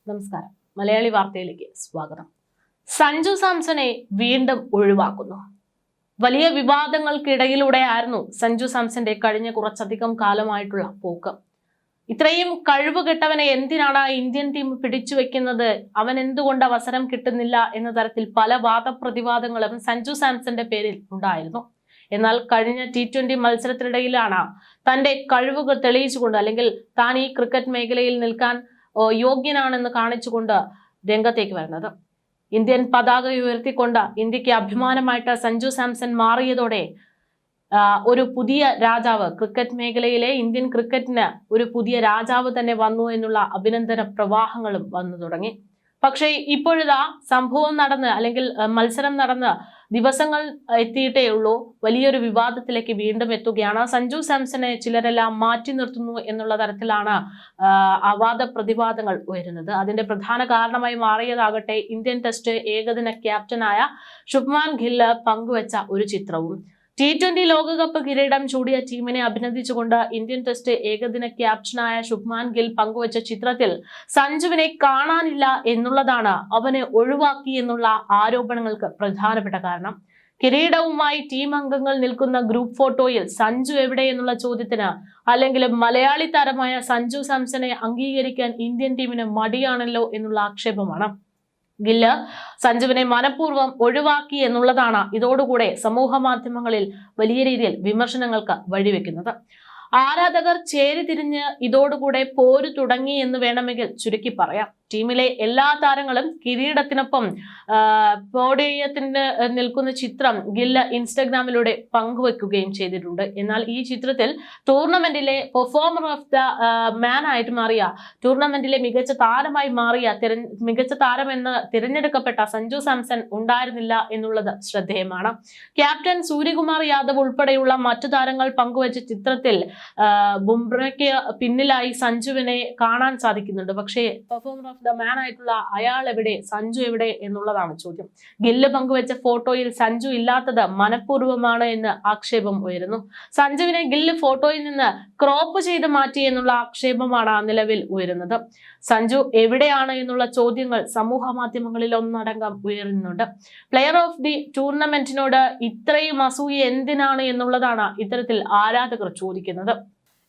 നമസ്കാരം. മലയാളി വാർത്തയിലേക്ക് സ്വാഗതം. സഞ്ജു സാംസണെ വീണ്ടും ഒഴിവാക്കുന്നു. വലിയ വിവാദങ്ങൾക്കിടയിലൂടെ ആയിരുന്നു സഞ്ജു സാംസന്റെ കഴിഞ്ഞ കുറച്ചധികം കാലമായിട്ടുള്ള പോക്ക്. ഇത്രയും കഴിവുകെട്ടവനെ എന്തിനാണ് ഇന്ത്യൻ ടീം പിടിച്ചു വെക്കുന്നത്, അവൻ എന്തുകൊണ്ട് അവസരം കിട്ടുന്നില്ല എന്ന തരത്തിൽ പല വാദപ്രതിവാദങ്ങളും സഞ്ജു സാംസന്റെ പേരിൽ ഉണ്ടായിരുന്നു. എന്നാൽ കഴിഞ്ഞ T20 മത്സരത്തിനിടയിലാണ് തന്റെ കഴിവുകൾ തെളിയിച്ചുകൊണ്ട്, അല്ലെങ്കിൽ താൻ ഈ ക്രിക്കറ്റ് മേഖലയിൽ നിൽക്കാൻ യോഗ്യനാണെന്ന് കാണിച്ചുകൊണ്ട് രംഗത്തേക്ക് വരുന്നത്. ഇന്ത്യൻ പതാക ഉയർത്തിക്കൊണ്ട് ഇന്ത്യക്ക് അഭിമാനമായിട്ട് സഞ്ജു സാംസൺ മാറിയതോടെ ഒരു പുതിയ രാജാവ്, ക്രിക്കറ്റ് മേഖലയിലെ ഇന്ത്യൻ ക്രിക്കറ്റിന് ഒരു പുതിയ രാജാവ് തന്നെ വന്നു എന്നുള്ള അഭിനന്ദന പ്രവാഹങ്ങളും വന്നു തുടങ്ങി. പക്ഷേ ഇപ്പോഴിതാ സംഭവം നടന്ന്, അല്ലെങ്കിൽ മത്സരം നടന്ന് ദിവസങ്ങൾ എത്തിയിട്ടേ ഉള്ളൂ, വലിയൊരു വിവാദത്തിലേക്ക് വീണ്ടും എത്തുകയാണ്. സഞ്ജു സാംസനെ ചിലരെല്ലാം മാറ്റി നിർത്തുന്നു എന്നുള്ള തരത്തിലാണ് അവാദ പ്രതിവാദങ്ങൾ ഉയരുന്നത്. അതിന്റെ പ്രധാന കാരണമായി മാറിയതാകട്ടെ ഇന്ത്യൻ ടെസ്റ്റ് ഏകദിന ക്യാപ്റ്റനായ ശുഭ്മാൻ ഗില്ല് പങ്കുവച്ച ഒരു ചിത്രവും. T20 ലോകകപ്പ് കിരീടം ചൂടിയ ടീമിനെ അഭിനന്ദിച്ചുകൊണ്ട് ഇന്ത്യൻ ടെസ്റ്റ് ഏകദിന ക്യാപ്റ്റനായ ശുഭ്മാൻ ഗിൽ പങ്കുവച്ച ചിത്രത്തിൽ സഞ്ജുവിനെ കാണാനില്ല എന്നുള്ളതാണ് അവനെ ഒഴിവാക്കി എന്നുള്ള ആരോപണങ്ങൾക്ക് പ്രധാനപ്പെട്ട കാരണം. കിരീടവുമായി ടീം അംഗങ്ങൾ നിൽക്കുന്ന ഗ്രൂപ്പ് ഫോട്ടോയിൽ സഞ്ജു എവിടെ എന്നുള്ള ചോദ്യത്തിന്, അല്ലെങ്കിൽ മലയാളി താരമായ സഞ്ജു സാംസനെ അംഗീകരിക്കാൻ ഇന്ത്യൻ ടീമിന് മടിയാണല്ലോ എന്നുള്ള ആക്ഷേപമാണ്. ഗില്ല് സഞ്ജുവിനെ മനഃപൂർവ്വം ഒഴിവാക്കി എന്നുള്ളതാണ് ഇതോടുകൂടെ സമൂഹ മാധ്യമങ്ങളിൽ വലിയ രീതിയിൽ വിമർശനങ്ങൾക്ക് വഴിവെക്കുന്നത്. ആരാധകർ ചേരിതിരിഞ്ഞ് ഇതോടുകൂടെ പോരു തുടങ്ങി എന്ന് വേണമെങ്കിൽ ചുരുക്കി പറയാം. ടീമിലെ എല്ലാ താരങ്ങളും കിരീടത്തിനൊപ്പം പോഡിയത്തിന് നിൽക്കുന്ന ചിത്രം ഗില്ല് ഇൻസ്റ്റഗ്രാമിലൂടെ പങ്കുവെക്കുകയും ചെയ്തിട്ടുണ്ട്. എന്നാൽ ഈ ചിത്രത്തിൽ ടൂർണമെന്റിലെ പെർഫോമർ ഓഫ് ദ മാൻ ആയിട്ട് മാറിയ, ടൂർണമെന്റിലെ മികച്ച താരമായി മാറിയ, മികച്ച താരമെന്ന് തിരഞ്ഞെടുക്കപ്പെട്ട സഞ്ജു സാംസൺ ഉണ്ടായിരുന്നില്ല എന്നുള്ളത് ശ്രദ്ധേയമാണ്. ക്യാപ്റ്റൻ സൂര്യകുമാർ യാദവ് ഉൾപ്പെടെയുള്ള മറ്റു താരങ്ങൾ പങ്കുവച്ച ചിത്രത്തിൽ ബുംറയ്ക്ക് പിന്നിലായി സഞ്ജുവിനെ കാണാൻ സാധിക്കുന്നുണ്ട്. പക്ഷേ പെർഫോമർ ഓഫ് ദ മാൻ ആയിട്ടുള്ള അയാൾ എവിടെ, സഞ്ജു എവിടെ എന്നുള്ളതാണ് ചോദ്യം. ഗില്ല് പങ്കുവെച്ച ഫോട്ടോയിൽ സഞ്ജു ഇല്ലാത്തത് മനഃപൂർവ്വമാണ് എന്ന് ആക്ഷേപം ഉയരുന്നു. സഞ്ജുവിനെ ഗില്ല് ഫോട്ടോയിൽ നിന്ന് ക്രോപ്പ് ചെയ്ത് മാറ്റി എന്നുള്ള ആക്ഷേപമാണ് നിലവിൽ ഉയരുന്നത്. സഞ്ജു എവിടെയാണ് എന്നുള്ള ചോദ്യങ്ങൾ സമൂഹ മാധ്യമങ്ങളിൽ ഒന്നടങ്കം ഉയരുന്നുണ്ട്. പ്ലെയർ ഓഫ് ദി ടൂർണമെന്റിനോട് ഇത്രയും അസൂയ എന്തിനാണ് എന്നുള്ളതാണ് ഇത്തരത്തിൽ ആരാധകർ ചോദിക്കുന്നത്.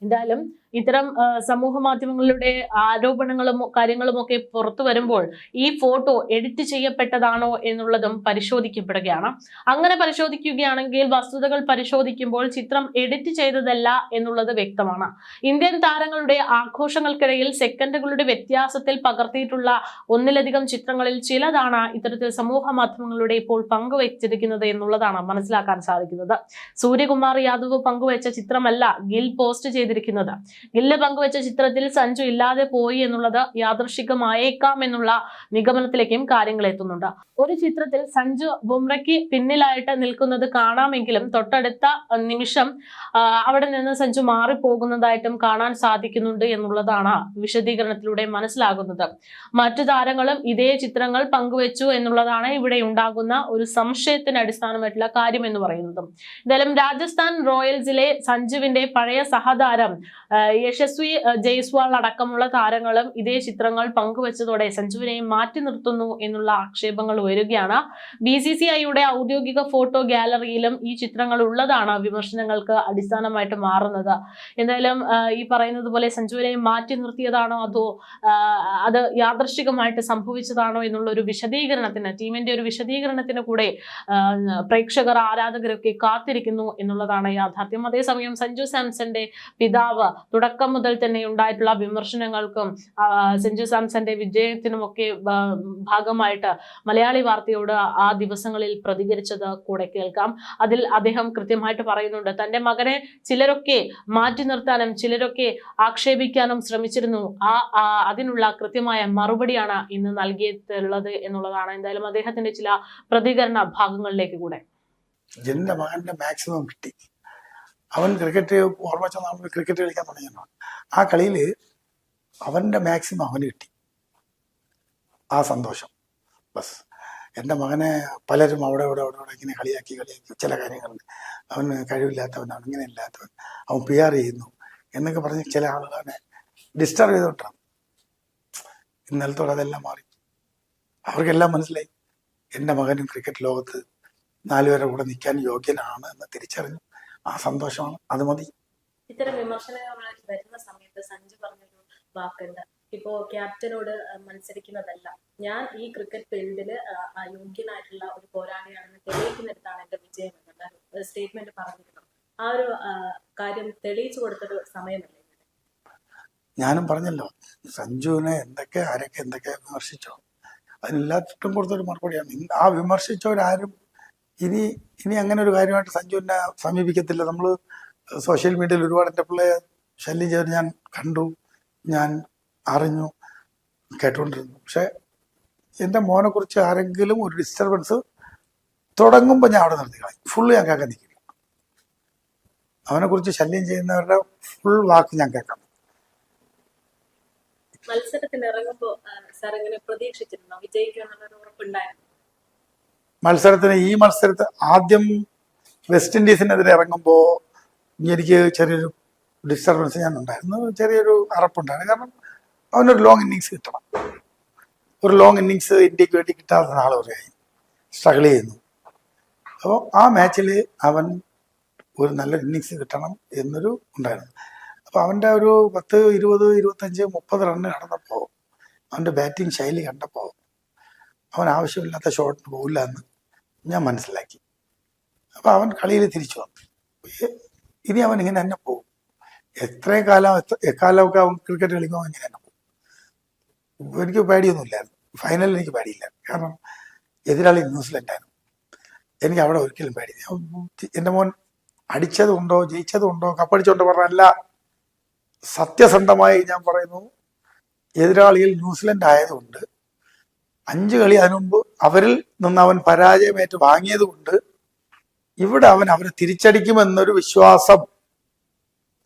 എന്തായാലും ഇത്തരം സമൂഹ മാധ്യമങ്ങളുടെ ആരോപണങ്ങളും കാര്യങ്ങളും ഒക്കെ പുറത്തു വരുമ്പോൾ ഈ ഫോട്ടോ എഡിറ്റ് ചെയ്യപ്പെട്ടതാണോ എന്നുള്ളതും പരിശോധിക്കപ്പെടുകയാണ്. അങ്ങനെ പരിശോധിക്കുകയാണെങ്കിൽ വസ്തുതകൾ പരിശോധിക്കുമ്പോൾ ചിത്രം എഡിറ്റ് ചെയ്തതല്ല എന്നുള്ളത് വ്യക്തമാണ്. ഇന്ത്യൻ താരങ്ങളുടെ ആഘോഷങ്ങൾക്കിടയിൽ സെക്കൻഡുകളുടെ വ്യത്യാസത്തിൽ പകർത്തിയിട്ടുള്ള ഒന്നിലധികം ചിത്രങ്ങളിൽ ചിലതാണ് ഇത്തരത്തിൽ സമൂഹ മാധ്യമങ്ങളുടെ ഇപ്പോൾ പങ്കുവച്ചിരിക്കുന്നത് എന്നുള്ളതാണ് മനസ്സിലാക്കാൻ സാധിക്കുന്നത്. സൂര്യകുമാർ യാദവ് പങ്കുവച്ച ചിത്രമല്ല ഗിൽ പോസ്റ്റ് ചെയ്തിരിക്കുന്നത്. ഗില്ല് പങ്കുവച്ച ചിത്രത്തിൽ സഞ്ജു ഇല്ലാതെ പോയി എന്നുള്ളത് യാദൃശ്ചികമായേക്കാം എന്നുള്ള നിഗമനത്തിലേക്കും കാര്യങ്ങൾ എത്തുന്നുണ്ട്. ഒരു ചിത്രത്തിൽ സഞ്ജു ബുംറയ്ക്ക് പിന്നിലായിട്ട് നിൽക്കുന്നത് കാണാമെങ്കിലും തൊട്ടടുത്ത നിമിഷം അവിടെ നിന്ന് സഞ്ജു മാറിപ്പോകുന്നതായിട്ടും കാണാൻ സാധിക്കുന്നുണ്ട് എന്നുള്ളതാണ് വിശദീകരണത്തിലൂടെ മനസ്സിലാകുന്നത്. മറ്റു താരങ്ങളും ഇതേ ചിത്രങ്ങൾ പങ്കുവച്ചു എന്നുള്ളതാണ് ഇവിടെ ഉണ്ടാകുന്ന ഒരു സംശയത്തിന് അടിസ്ഥാനമായിട്ടുള്ള കാര്യം എന്ന് പറയുന്നത്. എന്തായാലും രാജസ്ഥാൻ റോയൽസിലെ സഞ്ജുവിന്റെ പഴയ സഹതാരം യശസ്വി ജയ്സ്വാൾ അടക്കമുള്ള താരങ്ങളും ഇതേ ചിത്രങ്ങൾ പങ്കുവച്ചതോടെ സഞ്ജുവിനെ മാറ്റി നിർത്തുന്നു എന്നുള്ള ആക്ഷേപങ്ങൾ ഉയരുകയാണ്. BCCIയുടെ ഔദ്യോഗിക ഫോട്ടോ ഗാലറിയിലും ഈ ചിത്രങ്ങൾ ഉള്ളതാണ് വിമർശനങ്ങൾക്ക് അടിസ്ഥാനമായിട്ട് മാറുന്നത്. എന്തായാലും ഈ പറയുന്നത് പോലെ സഞ്ജുവിനെ മാറ്റി നിർത്തിയതാണോ അതോ അത് യാദൃശ്ചികമായിട്ട് സംഭവിച്ചതാണോ എന്നുള്ള ഒരു വിശദീകരണത്തിന്, ടീമിന്റെ ഒരു വിശദീകരണത്തിന് കൂടെ പ്രേക്ഷകർ, ആരാധകരൊക്കെ കാത്തിരിക്കുന്നു എന്നുള്ളതാണ് യാഥാർത്ഥ്യം. അതേസമയം സഞ്ജു സാംസന്റെ പിതാവ് തുടക്കം മുതൽ തന്നെ ഉണ്ടായിട്ടുള്ള വിമർശനങ്ങൾക്കും സഞ്ജു സാംസന്റെ വിജയത്തിനുമൊക്കെ ഭാഗമായിട്ട് മലയാളി വാർത്തയോട് ആ ദിവസങ്ങളിൽ പ്രതികരിച്ചത് കൂടെ കേൾക്കാം. അതിൽ അദ്ദേഹം കൃത്യമായിട്ട് പറയുന്നുണ്ട്, തന്റെ മകനെ ചിലരൊക്കെ മാറ്റി നിർത്താനും ചിലരൊക്കെ ആക്ഷേപിക്കാനും ശ്രമിച്ചിരുന്നു. അതിനുള്ള കൃത്യമായ മറുപടിയാണ് ഇന്ന് നൽകിയിട്ടുള്ളത് എന്നുള്ളതാണ് എന്തായാലും അദ്ദേഹത്തിന്റെ ചില പ്രതികരണ ഭാഗങ്ങളിലേക്ക് കൂടെ. എന്റെ മകന്റെ മാക്സിമം കിട്ടി. അവൻ ക്രിക്കറ്റ് ഓർമ്മ നമ്മൾ ക്രിക്കറ്റ് കളിക്കാൻ തുടങ്ങിയാണ്. ആ കളിയിൽ അവന്റെ മാക്സിമം അവന് കിട്ടി. ആ സന്തോഷം ബസ്. എൻ്റെ മകനെ പലരും അവിടെ ഇങ്ങനെ കളിയാക്കി ചില കാര്യങ്ങളുണ്ട്. അവന് കഴിവില്ലാത്തവനാണ്, ഇങ്ങനെ ഇല്ലാത്തവൻ, അവൻ PR ചെയ്യുന്നു എന്നൊക്കെ പറഞ്ഞ് ചില ആളുകളെ ഡിസ്റ്റർബ് ചെയ്തോട്ടാണ്. ഇന്നലത്തോടെ അതെല്ലാം മാറി. അവർക്കെല്ലാം മനസ്സിലായി എൻ്റെ മകനും ക്രിക്കറ്റ് ലോകത്ത് 4 പേരുടെ കൂടെ നിൽക്കാൻ യോഗ്യനാണ് എന്ന് തിരിച്ചറിഞ്ഞു. ആ സന്തോഷമാണ്, അത് മതി. ഇത്തരം വിമർശനങ്ങൾ വരുന്ന സമയത്ത് സഞ്ജു പറഞ്ഞൊരു വാക്കുണ്ട്, ഇപ്പോ ക്യാപ്റ്റനോട് മത്സരിക്കുന്നതല്ല, ഞാൻ ഈ ക്രിക്കറ്റ് ഫീൽഡില് യോഗ്യനായിട്ടുള്ള ഒരു പോരാളിയാണെന്ന് തെളിയിക്കുന്നിടത്താണ് എന്റെ വിജയം എന്നുള്ള സ്റ്റേറ്റ്മെന്റ് പറഞ്ഞിരുന്നു. ആ ഒരു കാര്യം തെളിയിച്ചു കൊടുത്തൊരു സമയമല്ലേ? ഞാനും പറഞ്ഞല്ലോ, സഞ്ജുവിനെ ആരൊക്കെ എന്തൊക്കെ വിമർശിച്ചോ അതിനെല്ലാത്തിനും കൊടുത്തൊരു മറുപടിയാണ്. ആ വിമർശിച്ചവരാരും ഇനി അങ്ങനെ ഒരു കാര്യമായിട്ട് സഞ്ജുവിനെ സമീപിക്കത്തില്ല. നമ്മൾ സോഷ്യൽ മീഡിയയിൽ ഒരുപാട് എൻ്റെ പിള്ളയെ ശല്യം ചെയ്ത് ഞാൻ കണ്ടു, ഞാൻ അറിഞ്ഞു, കേട്ടുകൊണ്ടിരുന്നു. പക്ഷെ എൻ്റെ മോനെ കുറിച്ച് ആരെങ്കിലും ഒരു ഡിസ്റ്റർബൻസ് തുടങ്ങുമ്പോൾ ഞാൻ അവിടെ നിർത്തി കളയും. ഫുള്ള് ഞാൻ കേൾക്കാൻ നിൽക്കില്ല. അവനെ കുറിച്ച് ശല്യം ചെയ്യുന്നവരുടെ ഫുൾ വാക്ക് ഞാൻ കേൾക്കാം. മത്സരത്തിന് ഇറങ്ങുമ്പോ സാർ എങ്ങനെ പ്രതീക്ഷിച്ചിരുന്നോ വിജയിക്കുമെന്നുള്ളൊരു ഉറപ്പുണ്ടായിരുന്നു? ഈ മത്സരത്തിൽ ആദ്യം വെസ്റ്റ് ഇൻഡീസിനെതിരെ ഇറങ്ങുമ്പോൾ എനിക്ക് ചെറിയൊരു ഡിസ്റ്റർബൻസ് ഞാൻ ഉണ്ടായിരുന്നു, ചെറിയൊരു അറപ്പുണ്ടായിരുന്നു. കാരണം അവനൊരു ലോങ് ഇന്നിങ്സ് കിട്ടണം. ഒരു ലോങ് ഇന്നിങ്സ് ഇന്ത്യക്ക് വേണ്ടി കിട്ടാത്ത നാൾ വരെയായി സ്ട്രഗിൾ ചെയ്യുന്നു. അപ്പോൾ ആ മാച്ചിൽ അവൻ ഒരു നല്ല ഇന്നിങ്സ് കിട്ടണം എന്നൊരു ഉണ്ടായിരുന്നു. അപ്പോൾ അവൻ്റെ ഒരു 10, 20, 25, 30 റണ്ണ് കടന്നപ്പോൾ അവൻ്റെ ബാറ്റിംഗ് ശൈലി കണ്ടപ്പോൾ അവൻ ആവശ്യമില്ലാത്ത ഷോട്ടിന് പോകില്ല എന്ന് ഞാൻ മനസ്സിലാക്കി. അപ്പോൾ അവൻ കളിയിൽ തിരിച്ചു വന്നു. ഇനി അവൻ ഇങ്ങനെ തന്നെ പോകും. എക്കാലമൊക്കെ അവൻ ക്രിക്കറ്റ് കളിക്കുമ്പോൾ ഇങ്ങനെ തന്നെ പോകും. എനിക്ക് പേടിയൊന്നുമില്ലായിരുന്നു. ഫൈനലിൽ എനിക്ക് പേടിയില്ല. കാരണം എതിരാളി ന്യൂസിലൻഡായിരുന്നു. എനിക്ക് അവിടെ ഒരിക്കലും പേടിയില്ല. എൻ്റെ മോൻ അടിച്ചതുണ്ടോ ജയിച്ചതുണ്ടോ കപ്പടിച്ചുകൊണ്ടോ പറഞ്ഞല്ല, സത്യസന്ധമായി ഞാൻ പറയുന്നു, എതിരാളിയിൽ ന്യൂസിലൻഡ് ആയതുകൊണ്ട് 5 കളി അതിനു മുമ്പ് അവരിൽ നിന്ന് അവൻ പരാജയമേറ്റ് വാങ്ങിയത് കൊണ്ട് ഇവിടെ അവൻ അവരെ തിരിച്ചടിക്കുമെന്നൊരു വിശ്വാസം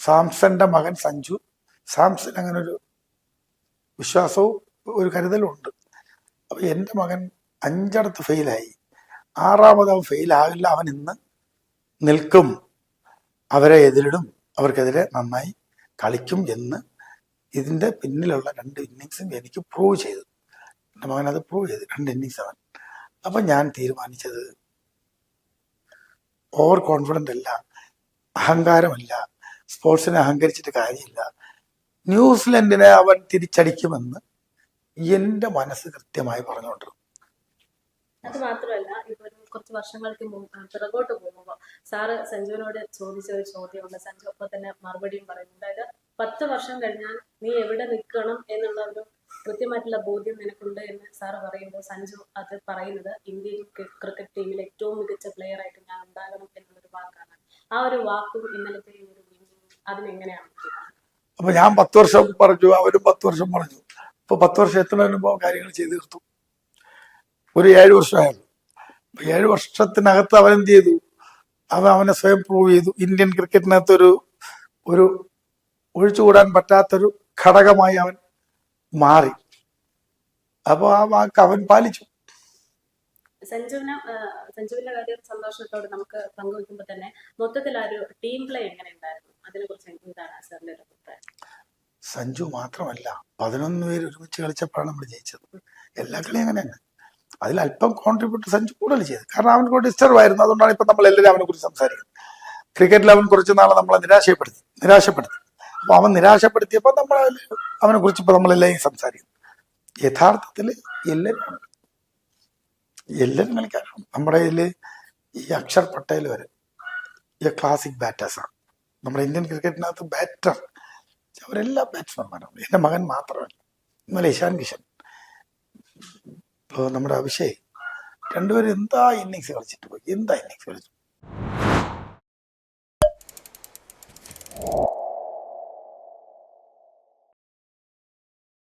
സാംസന്റെ മകൻ സാംസൺ അങ്ങനെ ഒരു വിശ്വാസവും ഒരു കരുതലും ഉണ്ട്. അപ്പൊ എൻ്റെ മകൻ 5 ഫെയിലായി, 6ാമത് അവൻ ഫെയിലാകില്ല, അവൻ ഇന്ന് നിൽക്കും, അവരെ എതിരിടും, അവർക്കെതിരെ നന്നായി കളിക്കും എന്ന് ഇതിന്റെ പിന്നിലുള്ള 2 ഇന്നിങ്സും എനിക്ക് പ്രൂവ് ചെയ്തു. എൻ്റെ മകൻ അത് പ്രൂവ് ചെയ്തു, 2 ഇന്നിങ്സ് അവൻ. അപ്പൊ ഞാൻ തീരുമാനിച്ചത് ഓവർ കോൺഫിഡൻ്റ് അല്ല, അഹങ്കാരമല്ല, സ്പോർട്സിനെ അഹങ്കരിച്ചിട്ട് കാര്യമില്ല, ന്യൂസിലൻഡിനെ അവൻ തിരിച്ചടിക്കുമെന്ന് എൻ്റെ മനസ്സ് കൃത്യമായി പറഞ്ഞുകൊണ്ടിരുന്നു. അത് മാത്രമല്ല, ഇപ്പൊ കുറച്ച് വർഷങ്ങൾക്ക് പിറകോട്ട് പോകുമ്പോൾ സാറ് സഞ്ജുവിനോട് ചോദിച്ച ഒരു ചോദ്യമുണ്ട്. സഞ്ജു ഒപ്പം തന്നെ മറുപടിയും പറയുന്നു. അതായത് 10 വർഷം കഴിഞ്ഞാൽ നീ എവിടെ നിൽക്കണം എന്നുള്ള ഒരു കൃത്യമായിട്ടുള്ള ബോധ്യം നിനക്കുണ്ട് എന്ന് സാറ് പറയുമ്പോൾ സഞ്ജു അത് പറയുന്നത് ഇന്ത്യൻ ക്രിക്കറ്റ് ടീമിൽ ഏറ്റവും മികച്ച പ്ലെയർ ആയിട്ട് ഞാൻ ഉണ്ടാകണം എന്നുള്ളൊരു വാക്കാണ്. ആ ഒരു വാക്കും ഇന്നലത്തെ ഒരു അതിനെങ്ങനെയാണ്? അപ്പൊ ഞാൻ 10 വർഷം പറഞ്ഞു, അവരും 10 വർഷം പറഞ്ഞു. ഇപ്പൊ 10 വർഷം എത്തുന്നതിന് മുമ്പ് കാര്യങ്ങൾ ചെയ്തു തീർത്തു. ഒരു 7 വർഷമായിരുന്നു. 7 വർഷത്തിനകത്ത് അവൻ എന്ത് ചെയ്തു? അവനെ സ്വയം പ്രൂവ് ചെയ്തു. ഇന്ത്യൻ ക്രിക്കറ്റിനകത്ത് ഒരു ഒഴിച്ചുകൂടാൻ പറ്റാത്തൊരു ഘടകമായി അവൻ മാറി. അപ്പോൾ ആ വാക്ക് അവൻ പാലിച്ചു. സഞ്ജുവിന്റെ കാര്യം സന്തോഷത്തോടെ നമുക്ക് പങ്കുവെക്കുമ്പോൾ തന്നെ മൊത്തത്തിൽ ആ ഒരു ടീം പ്ലേ എങ്ങനെ ഉണ്ടായിരുന്നു, അതിനെ കുറിച്ച് എന്താണ് സാറിന്റെ ഒരു അഭിപ്രായം? സഞ്ജു മാത്രമല്ല, 11 പേര് ഒരുമിച്ച് കളിച്ചപ്പോഴാണ് നമ്മൾ ജയിച്ചത്. എല്ലാ കളിയും അങ്ങനെ തന്നെ. അതിൽ അല്പം കോൺട്രിബ്യൂട്ട് സഞ്ജു കൂടുതൽ ചെയ്തു. കാരണം അവൻ കൂടെ ഡിസ്റ്റർബ് ആയിരുന്നു. അതുകൊണ്ടാണ് ഇപ്പൊ നമ്മൾ എല്ലാവരും അവനെ കുറിച്ച് സംസാരിക്കുന്നത്. ക്രിക്കറ്റിൽ അവൻ കുറച്ച് നാളെ നമ്മളെ നിരാശപ്പെടുത്തി. അപ്പൊ അവൻ നിരാശപ്പെടുത്തിയപ്പോൾ നമ്മൾ അവനെ കുറിച്ച് ഇപ്പൊ നമ്മളെല്ലാം സംസാരിക്കുന്നു. യഥാർത്ഥത്തിൽ എല്ലാവരും കളിക്കാരാണ്. നമ്മുടെ ഇതിൽ ഈ അക്ഷർ പട്ടേൽ വരെ ഈ ക്ലാസിക് ബാറ്റേഴ്സാണ്. നമ്മുടെ ഇന്ത്യൻ ക്രിക്കറ്റിനകത്ത് ബാറ്റർ അവരെല്ലാം ബാറ്റ്സ്മാൻമാരാണ്. എൻ്റെ മകൻ മാത്രമല്ല, ഇന്നലെ ഇഷാൻ കിഷൻ, ഇപ്പോൾ നമ്മുടെ അഭിഷേക്, 2 പേരും എന്താ ഇന്നിങ്സ് കളിച്ചിട്ട് പോയി.